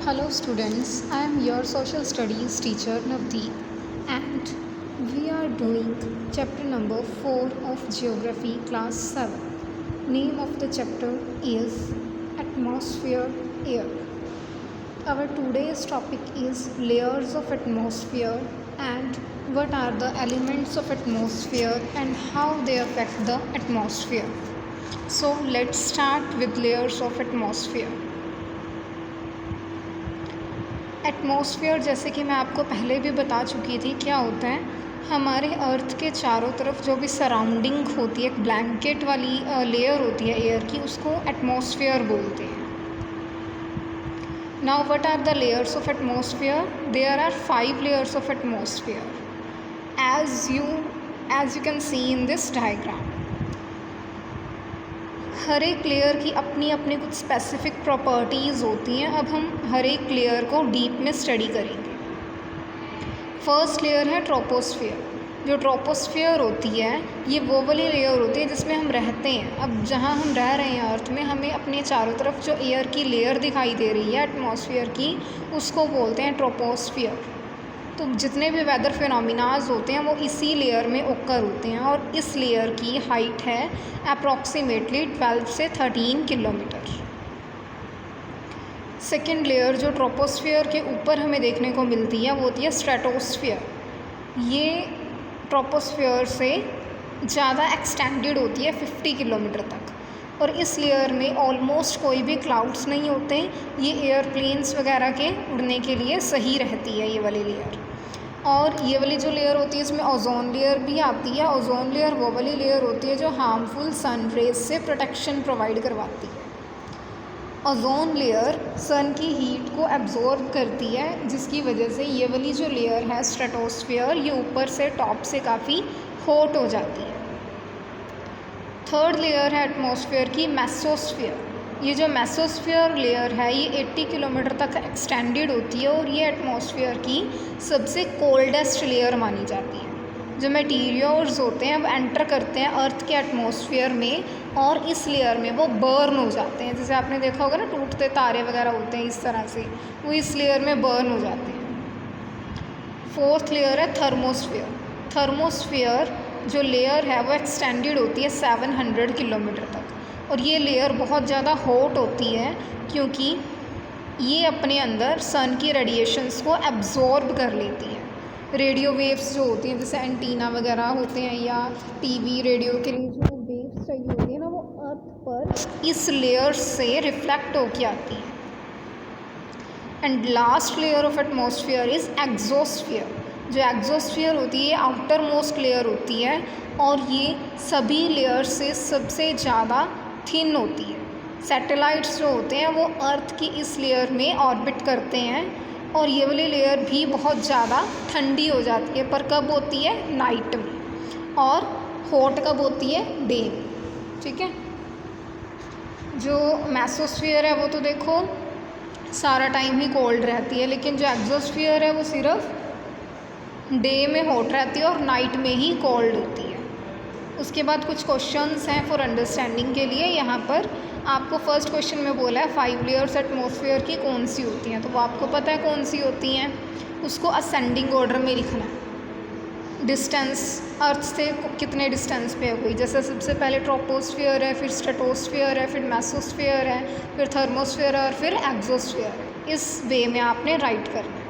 Hello students, I am your social studies teacher Navdeep and we are doing chapter number 4 of geography class 7. Name of the chapter is atmosphere air. Our today's topic is layers of atmosphere and what are the elements of atmosphere and how they affect the atmosphere. So let's start with layers of atmosphere. Atmosphere जैसे कि मैं आपको पहले भी बता चुकी थी क्या होता है, हमारे अर्थ के चारों तरफ जो भी सराउंडिंग होती है, एक ब्लैंकेट वाली लेयर होती है एयर की, उसको एटमॉस्फेयर बोलते हैं. Now what are the layers of atmosphere? There are 5 layers of atmosphere as you can see in this diagram. हर एक लेयर की अपनी अपनी कुछ स्पेसिफिक प्रॉपर्टीज़ होती हैं. अब हम हर एक लेयर को डीप में स्टडी करेंगे. फर्स्ट लेयर है ट्रोपोस्फियर. जो ट्रोपोस्फियर होती है ये वो वाली लेयर होती है जिसमें हम रहते हैं. अब जहाँ हम रह रहे हैं अर्थ में, हमें अपने चारों तरफ जो एयर की लेयर दिखाई दे रही है एटमॉस्फेयर की, उसको बोलते हैं ट्रोपोस्फियर. तो जितने भी वेदर फिनोमिनाज होते हैं वो इसी लेयर में ओकर होते हैं और इस लेयर की हाइट है अप्रॉक्सीमेटली 12 से 13 किलोमीटर. सेकेंड लेयर जो ट्रोपोस्फियर के ऊपर हमें देखने को मिलती है वो होती है स्ट्रेटोस्फियर. ये ट्रोपोस्फियर से ज़्यादा एक्सटेंडेड होती है 50 किलोमीटर तक और इस लेयर में ऑलमोस्ट कोई भी क्लाउड्स नहीं होते. ये एयरप्लेन्स वगैरह के उड़ने के लिए सही रहती है ये वाली लेयर. और ये वाली जो लेयर होती है इसमें ओजोन लेयर भी आती है. ओजोन लेयर वो वाली लेयर होती है जो हार्मफुल सन रेज से प्रोटेक्शन प्रोवाइड करवाती है. ओजोन लेयर सन की हीट को एब्जॉर्ब करती है जिसकी वजह से ये वाली जो लेयर है स्ट्रेटोस्फियर, ये ऊपर से टॉप से काफ़ी हॉट हो जाती है. थर्ड लेयर है एटमॉस्फेयर की मेसोस्फियर. ये जो मेसोस्फियर लेयर है ये 80 किलोमीटर तक एक्सटेंडेड होती है और ये एटमॉस्फेयर की सबसे कोल्डेस्ट लेयर मानी जाती है. जो मटीरियल्स होते हैं वो एंटर करते हैं अर्थ के एटमॉस्फेयर में और इस लेयर में वो बर्न हो जाते हैं. जैसे आपने देखा होगा ना, टूटते तारे वगैरह होते हैं इस तरह से, वो इस लेयर में बर्न हो जाते हैं. फोर्थ लेयर है थर्मोस्फियर. थर्मोस्फियर जो लेयर है वो एक्सटेंडेड होती है 700 किलोमीटर तक और ये लेयर बहुत ज़्यादा हॉट होती है क्योंकि ये अपने अंदर सन की रेडिएशंस को एब्जॉर्ब कर लेती है. रेडियो वेव्स जो होती हैं, जैसे एंटीना वगैरह होते हैं या टीवी रेडियो के लिए जो वेव्स चाहिए होती है ना, वो अर्थ पर इस लेयर से रिफ्लेक्ट होके आती है. And last layer of atmosphere is exosphere. जो एक्सोस्फियर होती है आउटर मोस्ट लेयर होती है और ये सभी लेयर से सबसे ज़्यादा थिन होती है. सैटेलाइट्स जो होते हैं वो अर्थ की इस लेयर में ऑर्बिट करते हैं और ये वाली लेयर भी बहुत ज़्यादा ठंडी हो जाती है, पर कब होती है? नाइट में. और हॉट कब होती है? डे में. ठीक है. जो मेसोस्फियर है वो तो देखो सारा टाइम ही कोल्ड रहती है, लेकिन जो एक्सोस्फियर है वो सिर्फ डे में हॉट रहती है और नाइट में ही कोल्ड होती है. उसके बाद कुछ क्वेश्चंस हैं फॉर अंडरस्टैंडिंग के लिए. यहाँ पर आपको फर्स्ट क्वेश्चन में बोला है 5 लेयर्स एटमॉस्फेयर की कौन सी होती हैं, तो वो आपको पता है कौन सी होती हैं. उसको असेंडिंग ऑर्डर में लिखना है. डिस्टेंस अर्थ से कितने डिस्टेंस पे है कोई, जैसे सबसे पहले ट्रोपोस्फियर है, फिर स्ट्रेटोस्फियर है, फिर मेसोस्फियर है, फिर थर्मोस्फियर है और फिर एक्सोस्फियर है. इस वे में आपने राइट करना है.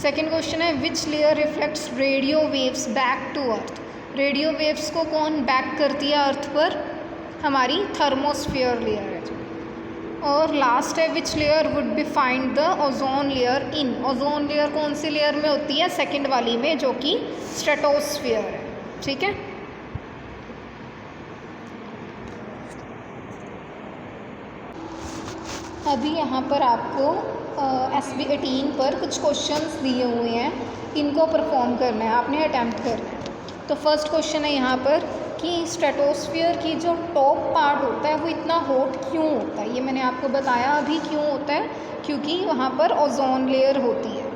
सेकेंड क्वेश्चन है which layer reflects radio waves back to earth. Radio waves को कौन बैक करती है अर्थ पर? हमारी थर्मोस्फियर लेयर है. और लास्ट है which layer would be find the ozone layer in. Ozone layer कौन सी लेयर में होती है? सेकंड वाली में, जो कि स्ट्रेटोस्फियर है. ठीक है. अभी यहाँ पर आपको SB 18 पर कुछ क्वेश्चंस दिए हुए हैं, इनको परफॉर्म करना है, आपने अटैम्प्ट करना है. तो फर्स्ट क्वेश्चन है यहाँ पर कि स्ट्रेटोस्फियर की जो टॉप पार्ट होता है वो इतना हॉट क्यों होता है. ये मैंने आपको बताया अभी क्यों होता है, क्योंकि वहाँ पर ओजोन लेयर होती है.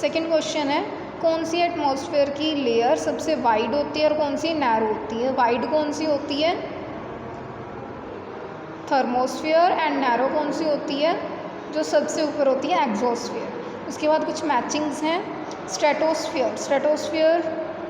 सेकंड क्वेश्चन है कौन सी एटमॉस्फेयर की लेयर सबसे वाइड होती है और कौन सी नैरो होती है. वाइड कौन सी होती है? थर्मोस्फियर. एंड नैरो कौन सी होती है? जो सबसे ऊपर होती है एक्सोस्फीयर। उसके बाद कुछ मैचिंग्स हैं। स्ट्रेटोस्फीयर, स्ट्रेटोस्फीयर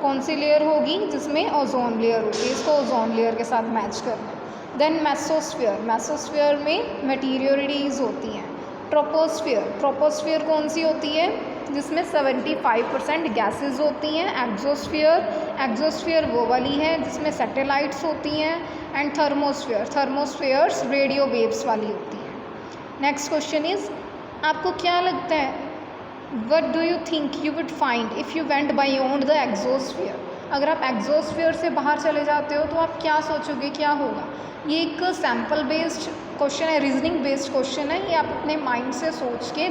कौन सी लेयर होगी, जिसमें ओजोन लेयर होती है, इसको ओजोन लेयर के साथ मैच करना है। देन मेसोस्फीयर, मेसोस्फीयर में मेटीरियोरिटीज़ होती हैं। ट्रोपोस्फीयर, ट्रोपोस्फीयर कौन सी होती है, जिसमें 75% गैसेस होती हैं। एक्सोस्फीयर, एक्सोस्फीयर वो वाली है जिसमें सैटेलाइट्स होती हैं। एंड थर्मोस्फीयर, थर्मोस्फीयर्स रेडियो वेव्स वाली होती हैं। नेक्स्ट क्वेश्चन इज, आपको क्या लगता है, what do you think you would find if you went beyond the exosphere? अगर आप एक्सोस्फीयर से बाहर चले जाते हो तो आप क्या सोचोगे, क्या होगा? ये एक सैम्पल बेस्ड क्वेश्चन है, रीजनिंग बेस्ड क्वेश्चन है। ये आप अपने माइंड से सोच के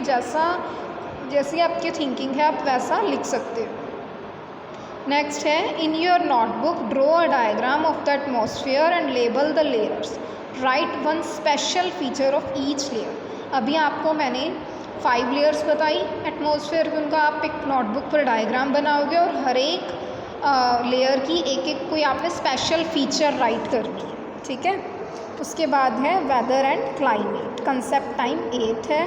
जैसी आपकी थिंकिंग है आप वैसा लिख सकते हो। नेक्स्ट है, in your notebook draw a diagram of the atmosphere and label the layers, right one special feature of each layer. अभी आपको मैंने 5 लेयर्स बताई एटमॉस्फेयर की, उनका आप एक नोटबुक पर डायग्राम बनाओगे और हर एक लेयर की एक एक कोई आपने स्पेशल फीचर राइट करनी है, ठीक है। उसके बाद है weather and climate. Concept time 8 है।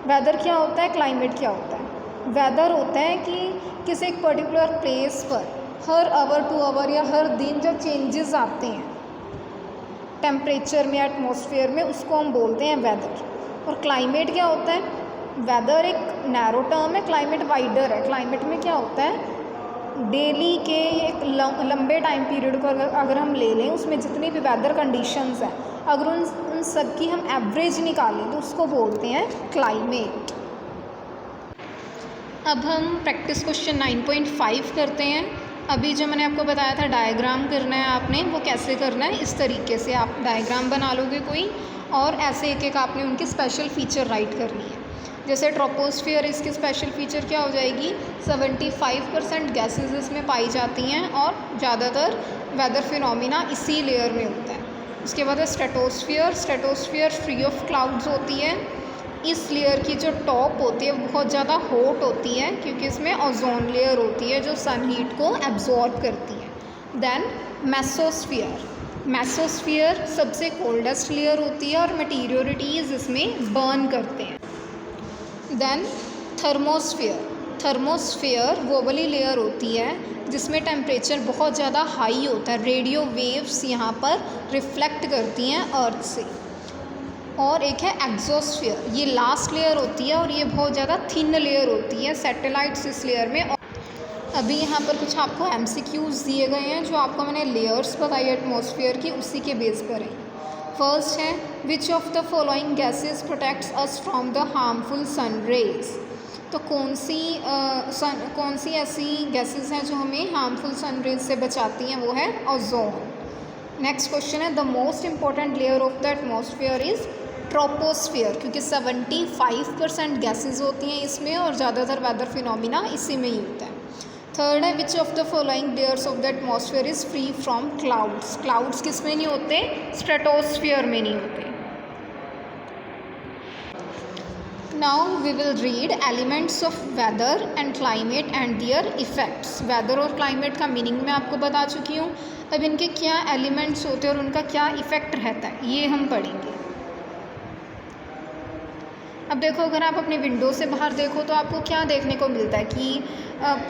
वेदर क्या होता है, क्लाइमेट क्या होता है? वेदर होता है कि किसी एक पर्टिकुलर प्लेस पर हर आवर टू आवर या हर दिन जो चेंजेस आते हैं टेम्परेचर में, एटमॉस्फेयर में, उसको हम बोलते हैं वेदर। और क्लाइमेट क्या होता है, वेदर एक नैरो टर्म है, क्लाइमेट वाइडर है। क्लाइमेट में क्या होता है, डेली के एक लंबे टाइम पीरियड को अगर हम ले लें, उसमें जितनी भी वेदर कंडीशंस हैं, अगर उन सब की हम एवरेज निकालें तो उसको बोलते हैं क्लाइमेट। अब हम प्रैक्टिस क्वेश्चन 9.5 करते हैं। अभी जो मैंने आपको बताया था डायग्राम करना है आपने, वो कैसे करना है, इस तरीके से आप डायग्राम बना लोगे कोई, और ऐसे एक एक आपने उनकी स्पेशल फीचर राइट करनी है। जैसे ट्रोपोस्फियर, इसकी स्पेशल फीचर क्या हो जाएगी, 75% गैसेस इसमें पाई जाती हैं और ज़्यादातर वेदर फिनोमिना इसी लेयर में होता है। उसके बाद है stratosphere, stratosphere free of clouds होती है। इस लेयर की जो टॉप होती है बहुत ज़्यादा हॉट होती है क्योंकि इसमें ओजोन लेयर होती है जो सन हीट को एब्जॉर्ब करती है। देन मेसोस्फियर, मेसोस्फियर सबसे कोल्डेस्ट लेयर होती है और मटीरियोरिटीज़ इसमें बर्न करते हैं। देन थर्मोस्फियर, थर्मोस्फियर वो वाली लेयर होती है जिसमें टेम्परेचर बहुत ज़्यादा हाई होता है, रेडियो वेव्स यहाँ पर रिफ्लेक्ट करती हैं अर्थ से। और एक है एक्सोस्फियर, ये लास्ट लेयर होती है और ये बहुत ज़्यादा थिन लेयर होती है, सैटेलाइट्स इस लेयर में। अभी यहाँ पर कुछ आपको MCQs दिए गए हैं जो आपको मैंने लेयर्स बताई एटमॉस्फेयर की, उसी के बेस पर है। फर्स्ट है, which of the following gases protects us from the harmful sun rays? तो कौन सी ऐसी गैसेस हैं जो हमें हार्मफुल सन रेज से बचाती हैं, वो है ओजोन। नेक्स्ट क्वेश्चन है, the most important layer of the atmosphere is troposphere, क्योंकि 75% गैसेस होती हैं इसमें और ज़्यादातर वेदर फिनोमिना इसी में ही होता है। थर्ड है, which of the following layers of the atmosphere is free from clouds? Clouds किस में नहीं होते, स्ट्रेटोस्फियर में नहीं होते। Now we will read elements of weather and climate and their effects. Weather और क्लाइमेट का मीनिंग मैं आपको बता चुकी हूँ, अब इनके क्या एलिमेंट्स होते हैं और उनका क्या इफ़ेक्ट रहता है ये हम पढ़ेंगे। अब देखो, अगर आप अपनी विंडो से बाहर देखो तो आपको क्या देखने को मिलता है कि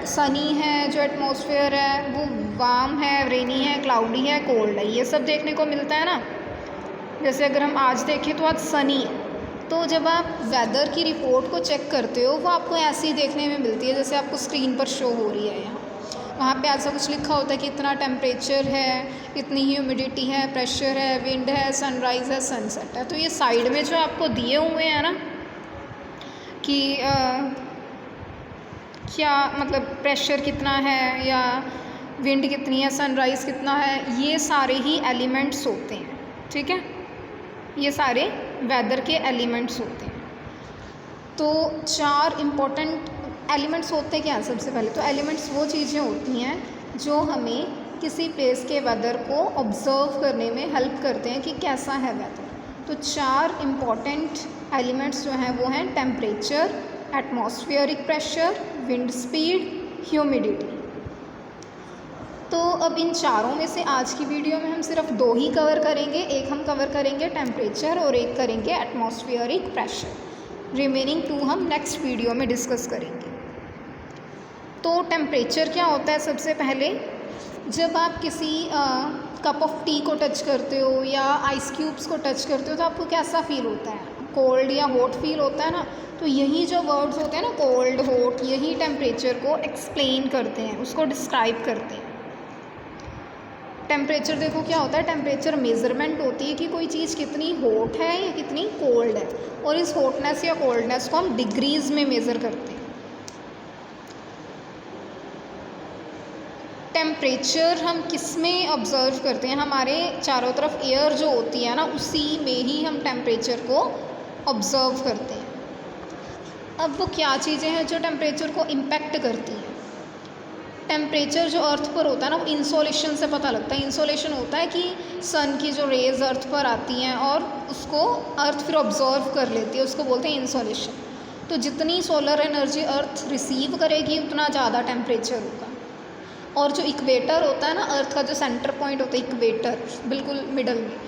सनी है, जो एटमॉस्फेयर है वो वार्म है, रेनी है, क्लाउडी है, कोल्ड है, ये सब देखने को मिलता है ना। जैसे अगर हम आज देखें तो आज सनी है, तो जब आप वेदर की रिपोर्ट को चेक करते हो वो आपको ऐसे ही देखने में मिलती है जैसे आपको स्क्रीन पर शो हो रही है। यहाँ वहाँ पे ऐसा कुछ लिखा होता है कि इतना टेम्परेचर है, इतनी ह्यूमिडिटी है, प्रेशर है, विंड है, सनराइज़ है, सनसेट है। तो ये साइड में जो आपको दिए हुए हैं ना कि क्या मतलब प्रेशर कितना है या विंड कितनी है, सनराइज़ कितना है, ये सारे ही एलिमेंट्स होते हैं, ठीक है। ये सारे वेदर के एलिमेंट्स होते हैं। तो 4 इम्पोर्टेंट एलिमेंट्स होते हैं क्या? सबसे पहले तो एलिमेंट्स वो चीज़ें होती हैं जो हमें किसी प्लेस के वेदर को ऑब्ज़र्व करने में हेल्प करते हैं कि कैसा है वेदर। तो 4 इम्पॉर्टेंट एलिमेंट्स जो हैं वो हैं temperature, atmospheric pressure, wind speed, humidity. तो अब इन चारों में से आज की वीडियो में हम सिर्फ 2 ही कवर करेंगे। एक हम कवर करेंगे टेम्परेचर और एक करेंगे एटमॉस्फेरिक प्रेशर। रिमेनिंग 2 हम नेक्स्ट वीडियो में डिस्कस करेंगे। तो टेम्परेचर क्या होता है, सबसे पहले जब आप किसी कप ऑफ टी को टच करते हो या आइस क्यूब्स को टच करते हो तो आपको कैसा फील होता है, कोल्ड या हॉट फील होता है ना। तो यही जो वर्ड्स होते हैं ना, कोल्ड हॉट, यही टेम्परेचर को एक्सप्लेन करते हैं, उसको डिस्क्राइब करते हैं। टेम्परेचर देखो क्या होता है, टेम्परेचर मेज़रमेंट होती है कि कोई चीज़ कितनी हॉट है या कितनी कोल्ड है, और इस हॉटनेस या कोल्डनेस को हम डिग्रीज़ में मेज़र करते हैं। टेम्परेचर हम किस में ऑब्ज़र्व करते हैं, हमारे चारों तरफ एयर जो होती है ना, उसी में ही हम टेम्परेचर को ऑब्ज़र्व करते हैं। अब वो क्या चीज़ें हैं जो टेम्परेचर को इम्पैक्ट करती हैं। टेम्परेचर जो अर्थ पर होता है ना, वो इंसोलेशन से पता लगता है। इंसोलेशन होता है कि सन की जो रेज़ अर्थ पर आती हैं और उसको अर्थ फिर ऑब्जर्व कर लेती है, उसको बोलते हैं इंसोलेशन। तो जितनी सोलर एनर्जी अर्थ रिसीव करेगी उतना ज़्यादा टेम्परेचर होगा। और जो इक्वेटर होता है ना, अर्थ का जो सेंटर पॉइंट होता है इक्वेटर, बिल्कुल मिडल में,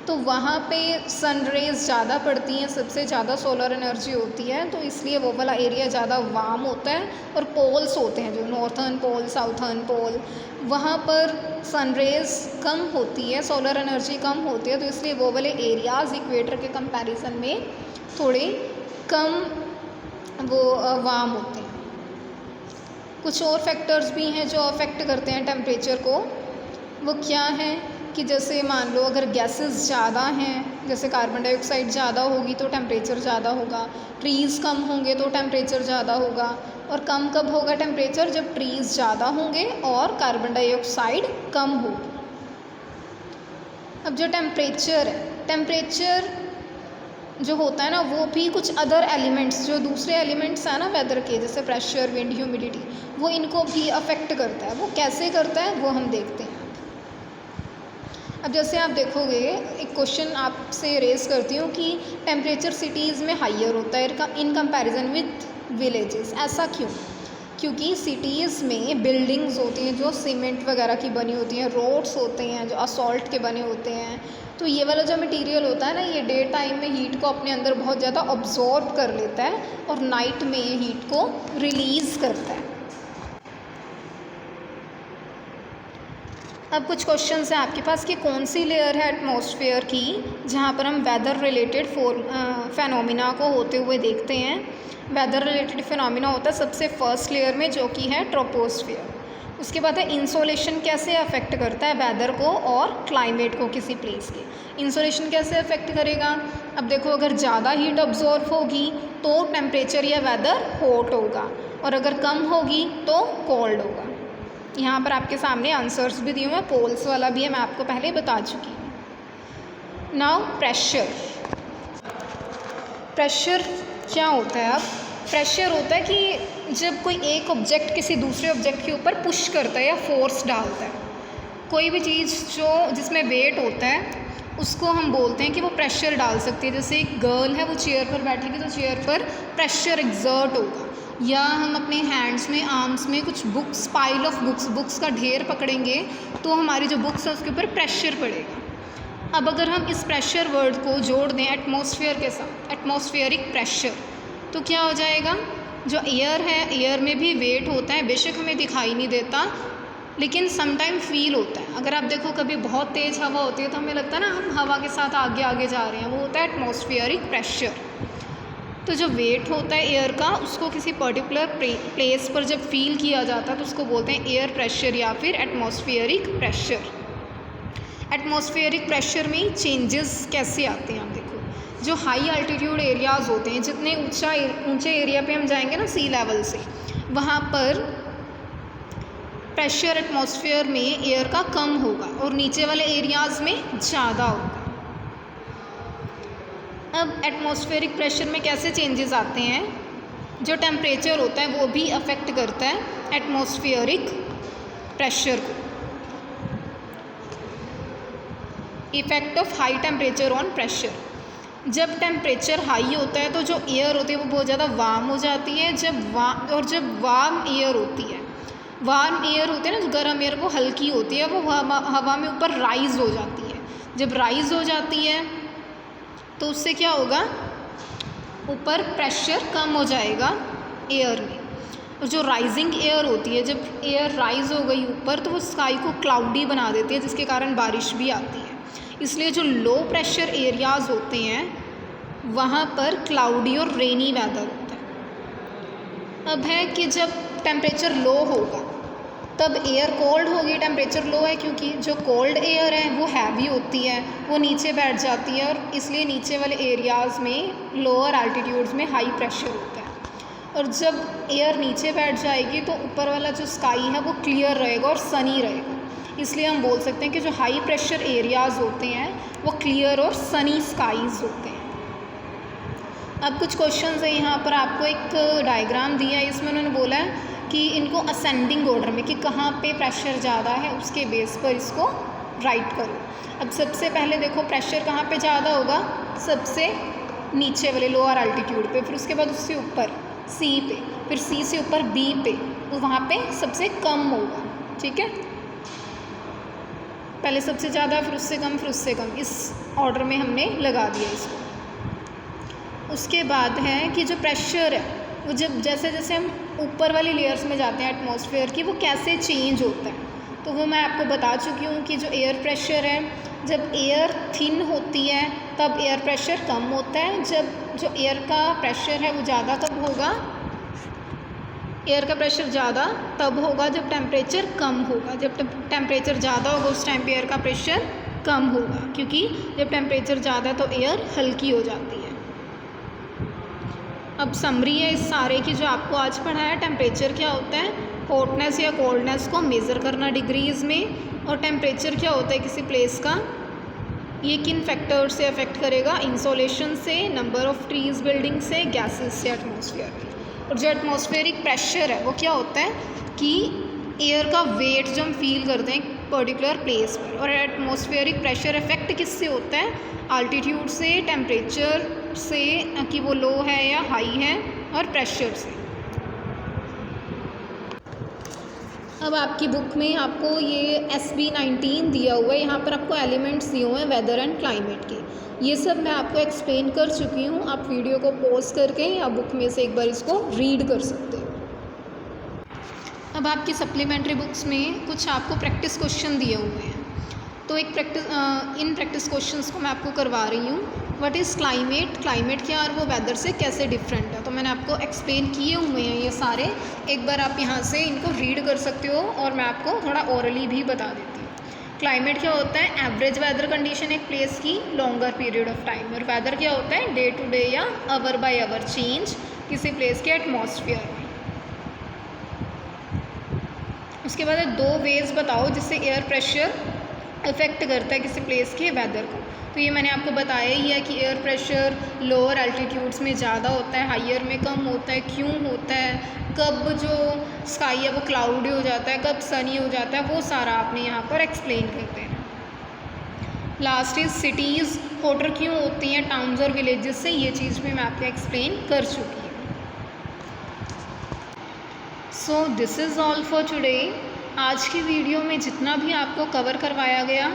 तो वहाँ पे सन रेज़ ज़्यादा पड़ती हैं, सबसे ज़्यादा सोलर एनर्जी होती है, तो इसलिए वो वाला एरिया ज़्यादा वार्म होता है। और पोल्स होते हैं जो नॉर्थर्न पोल, साउथर्न पोल, वहाँ पर सन रेज़ कम होती है, सोलर एनर्जी कम होती है, तो इसलिए वो वाले एरियाज़ इक्वेटर के कंपैरिजन में थोड़े कम वो वार्म होते हैं। कुछ और फैक्टर्स भी हैं जो अफेक्ट करते हैं टेम्परेचर को। वो क्या है कि जैसे मान लो अगर गैसेस ज़्यादा हैं, जैसे कार्बन डाइऑक्साइड ज़्यादा होगी तो टेम्परेचर ज़्यादा होगा, ट्रीज़ कम होंगे तो टेम्परेचर ज़्यादा होगा। और कम कब होगा टेम्परेचर, जब ट्रीज़ ज़्यादा होंगे और कार्बन डाइऑक्साइड कम होगी। अब जो टेम्परेचर है, टेम्परेचर जो होता है ना, वो भी कुछ अदर एलिमेंट्स, जो दूसरे एलिमेंट्स हैं ना वेदर के, जैसे प्रेशर, विंड, ह्यूमिडिटी, वो इनको भी अफेक्ट करता है। वो कैसे करता है वो हम देखते हैं। अब जैसे आप देखोगे, एक क्वेश्चन आपसे रेज करती हूँ कि टेम्परेचर सिटीज़ में हाइयर होता है इन कंपैरिजन विथ विलेजेस, ऐसा क्यों? क्योंकि सिटीज़ में बिल्डिंग्स होती हैं जो सीमेंट वगैरह की बनी होती हैं, रोड्स होते हैं जो असॉल्ट के बने होते हैं, तो ये वाला जो मटेरियल होता है ना, ये डे टाइम में हीट को अपने अंदर बहुत ज़्यादा ऑब्जॉर्ब कर लेता है और नाइट में ये हीट को रिलीज़ करता है। अब कुछ क्वेश्चंस हैं आपके पास कि कौन सी लेयर है एटमॉस्फेयर की जहाँ पर हम वेदर रिलेटेड फेनोमिना को होते हुए देखते हैं। वेदर रिलेटेड फेनोमिना होता है सबसे फर्स्ट लेयर में, जो कि है ट्रोपोस्फियर। उसके बाद है इंसोलेशन कैसे अफेक्ट करता है वेदर को और क्लाइमेट को किसी प्लेस के। इंसोलेशन कैसे अफेक्ट करेगा, अब देखो अगर ज़्यादा हीट ऑब्जॉर्व होगी तो टेम्परेचर या वेदर हॉट होगा, और अगर कम होगी तो कोल्ड होगा। यहाँ पर आपके सामने आंसर्स भी दिए हुए हैं, पोल्स वाला भी है, मैं आपको पहले ही बता चुकी हूँ। Now pressure. प्रेशर क्या होता है? अब प्रेशर होता है कि जब कोई एक ऑब्जेक्ट किसी दूसरे ऑब्जेक्ट के ऊपर पुश करता है या फोर्स डालता है, कोई भी चीज़ जो जिसमें वेट होता है उसको हम बोलते हैं कि वो प्रेशर डाल सकती है। जैसे एक गर्ल है, वो चेयर पर बैठेगी तो चेयर पर प्रेशर एग्जर्ट होगा, या हम अपने हैंड्स में, आर्म्स में कुछ बुक्स, पाइल ऑफ बुक्स का ढेर पकड़ेंगे तो हमारी जो बुक्स है उसके ऊपर प्रेशर पड़ेगा। अब अगर हम इस प्रेशर वर्ड को जोड़ दें एटमॉस्फेयर के साथ, एटमॉस्फेरिक प्रेशर, तो क्या हो जाएगा? जो एयर है, एयर में भी वेट होता है, बेशक हमें दिखाई नहीं देता लेकिन समटाइम फील होता है। अगर आप देखो कभी बहुत तेज़ हवा होती है तो हमें लगता है ना हम हवा के साथ आगे आगे जा रहे हैं, वो होता है एटमॉस्फेरिक प्रेशर। तो जो वेट होता है एयर का, उसको किसी पर्टिकुलर प्लेस पर जब फील किया जाता है तो उसको बोलते हैं एयर प्रेशर या फिर एटमॉस्फेरिक प्रेशर। एटमॉस्फेरिक प्रेशर में चेंजेस कैसे आते हैं? आप देखो, जो हाई अल्टीट्यूड एरियाज़ होते हैं, जितने ऊंचे एरिया पे हम जाएंगे ना सी लेवल से, वहाँ पर प्रेशर एटमॉस्फेयर में एयर का कम होगा और नीचे वाले एरियाज़ में ज़्यादा होगा। अब एटमॉस्फेरिक प्रेशर में कैसे चेंजेस आते हैं? जो टेम्परेचर होता है वो भी अफेक्ट करता है एटमॉस्फेरिक प्रेशर को। Effect of high temperature on pressure. जब टेम्परेचर हाई होता है तो जो एयर होती है वो बहुत ज़्यादा वार्म हो जाती है। जब वार्म एयर होती है, वार्म एयर होती है ना, जो गर्म एयर वो हल्की होती है, वो हवा में ऊपर राइज़ हो जाती है। जब राइज़ हो जाती है तो उससे क्या होगा? ऊपर प्रेशर कम हो जाएगा एयर में। और जो राइजिंग एयर होती है, जब एयर राइज हो गई ऊपर तो वो स्काई को क्लाउडी बना देती है, जिसके कारण बारिश भी आती है। इसलिए जो लो प्रेशर एरियाज़ होते हैं वहाँ पर क्लाउडी और रेनी वेदर होता है। अब है कि जब टेम्परेचर लो होगा तब एयर कोल्ड होगी, टेम्परेचर लो है क्योंकि जो कोल्ड एयर है वो हैवी होती है, वो नीचे बैठ जाती है और इसलिए नीचे वाले एरियाज़ में लोअर एल्टीट्यूड्स में हाई प्रेशर होता है। और जब एयर नीचे बैठ जाएगी तो ऊपर वाला जो स्काई है वो क्लियर रहेगा और सनी रहेगा। इसलिए हम बोल सकते हैं कि जो हाई प्रेशर एरियाज़ होते हैं वो क्लियर और सनी स्काईज़ होते हैं। अब कुछ क्वेश्चंस है, यहाँ पर आपको एक डायग्राम दिया है, इसमें उन्होंने बोला है कि इनको असेंडिंग ऑर्डर में कि कहाँ पे प्रेशर ज़्यादा है उसके बेस पर इसको राइट करो। अब सबसे पहले देखो प्रेशर कहाँ पे ज़्यादा होगा, सबसे नीचे वाले लोअर एल्टीट्यूड पे, फिर उसके बाद उससे ऊपर सी पे, फिर सी से ऊपर बी पे, तो वहाँ पे सबसे कम होगा। ठीक है, पहले सबसे ज़्यादा, फिर उससे कम, फिर उससे कम, इस ऑर्डर में हमने लगा दिया इसको। उसके बाद है कि जो प्रेशर है वो जब जैसे जैसे हम ऊपर वाली लेयर्स में जाते हैं एटमॉस्फेयर की, वो कैसे चेंज होता है तो वो मैं आपको बता चुकी हूँ कि जो एयर प्रेशर है, जब एयर थिन होती है तब एयर प्रेशर कम होता है। जब जो एयर का प्रेशर है वो ज़्यादा कब होगा, एयर का प्रेशर ज़्यादा तब होगा जब टेम्परेचर कम होगा। जब टेम्परेचर ज़्यादा होगा उस टाइम पे एयर का प्रेशर कम होगा, क्योंकि जब टेम्परेचर ज़्यादा तो एयर हल्की हो जाती है। अब समरी है इस सारे की जो आपको आज पढ़ा है। टेम्परेचर क्या होता है, हॉटनेस या कोल्डनेस को मेज़र करना डिग्रीज़ में। और टेम्परेचर क्या होता है किसी प्लेस का, ये किन फैक्टर्स से अफेक्ट करेगा, इंसोलेशन से, नंबर ऑफ़ ट्रीज बिल्डिंग से, गैसेस से, एटमॉस्फेयर। और जो एटमॉस्फेरिक प्रेशर है वो क्या होता है कि एयर का वेट जो हम फील करते हैं पर्टिकुलर प्लेस पर। और एटमॉस्फेरिक प्रेशर इफेक्ट किससे होता है, आल्टीट्यूड से, टेम्परेचर से कि वो लो है या हाई है, और प्रेशर से। अब आपकी बुक में आपको ये SB19 दिया हुआ है, यहाँ पर आपको एलिमेंट्स दिए हुए हैं वेदर एंड क्लाइमेट के। ये सब मैं आपको एक्सप्लेन कर चुकी हूँ, आप वीडियो को पॉज करके या बुक में से एक बार इसको रीड कर सकते हो। अब आपकी सप्लीमेंट्री बुक्स में कुछ आपको प्रैक्टिस क्वेश्चन दिए हुए हैं, तो एक इन प्रैक्टिस क्वेश्चंस को मैं आपको करवा रही हूँ। व्हाट इज़ क्लाइमेट, क्लाइमेट क्या और वो वेदर से कैसे डिफरेंट है, तो मैंने आपको एक्सप्लेन किए हुए हैं ये सारे। एक बार आप यहाँ से इनको रीड कर सकते हो और मैं आपको थोड़ा ओरली भी बता देती हूँ। क्लाइमेट क्या होता है, एवरेज वेदर कंडीशन एक प्लेस की लॉन्गर पीरियड ऑफ टाइम। और वेदर क्या होता है, डे टू डे या आवर बाय आवर चेंज किसी प्लेस के एटमॉस्फेयर में। उसके बाद दो वेज बताओ जिससे एयर प्रेशर इफेक्ट करता है किसी प्लेस के वेदर को। तो ये मैंने आपको बताया ही है कि एयर प्रेशर लोअर एल्टीट्यूड्स में ज़्यादा होता है, हाइयर में कम होता है। क्यों होता है, कब जो स्काई है वो क्लाउडी हो जाता है, कब सनी हो जाता है, वो सारा आपने यहाँ पर एक्सप्लेन करते हैं। लास्ट इज सिटीज़ हॉटर क्यों होती हैं, टाउन्स और विलेजेस से, ये चीज़ भी मैं आपको एक्सप्लेन कर चुकी हूँ। So this is all for today. आज की वीडियो में जितना भी आपको कवर करवाया गया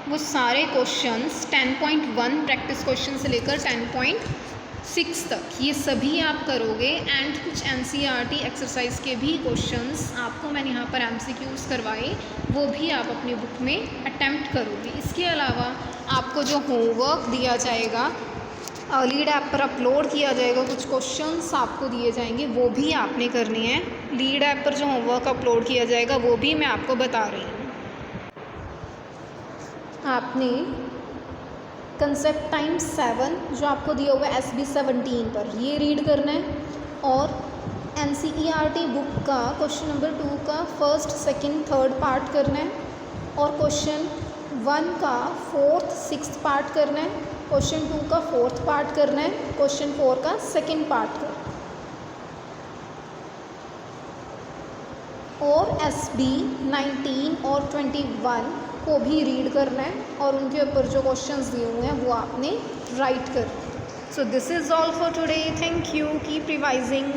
वो सारे क्वेश्चंस 10.1 प्रैक्टिस क्वेश्चन से लेकर 10.6 तक ये सभी आप करोगे। एंड कुछ NCERT एक्सरसाइज के भी क्वेश्चंस आपको मैंने यहाँ पर MCQs करवाए, वो भी आप अपनी बुक में अटेम्प्ट करोगे। इसके अलावा आपको जो होमवर्क दिया जाएगा, लीड ऐप पर अपलोड किया जाएगा, कुछ क्वेश्चंस आपको दिए जाएंगे, वो भी आपने करने हैं। लीड ऐप पर जो होमवर्क अपलोड किया जाएगा वो भी मैं आपको बता रही हूँ। आपने कंसेप्ट टाइम 7 जो आपको दिया हुआ है SB17 पर, ये रीड करना है। और NCERT बुक का क्वेश्चन नंबर 2 का फर्स्ट, सेकंड, थर्ड पार्ट करना है। और क्वेश्चन 1 का 4th, 6th पार्ट करना है। क्वेश्चन 2 का 4th पार्ट करना है। क्वेश्चन 4 का 2nd पार्ट करना है। और SB19 और 21 को भी रीड करना है और उनके ऊपर जो क्वेश्चंस दिए हुए हैं वो आपने राइट करना है। So this is all for today. Thank you, keep revising.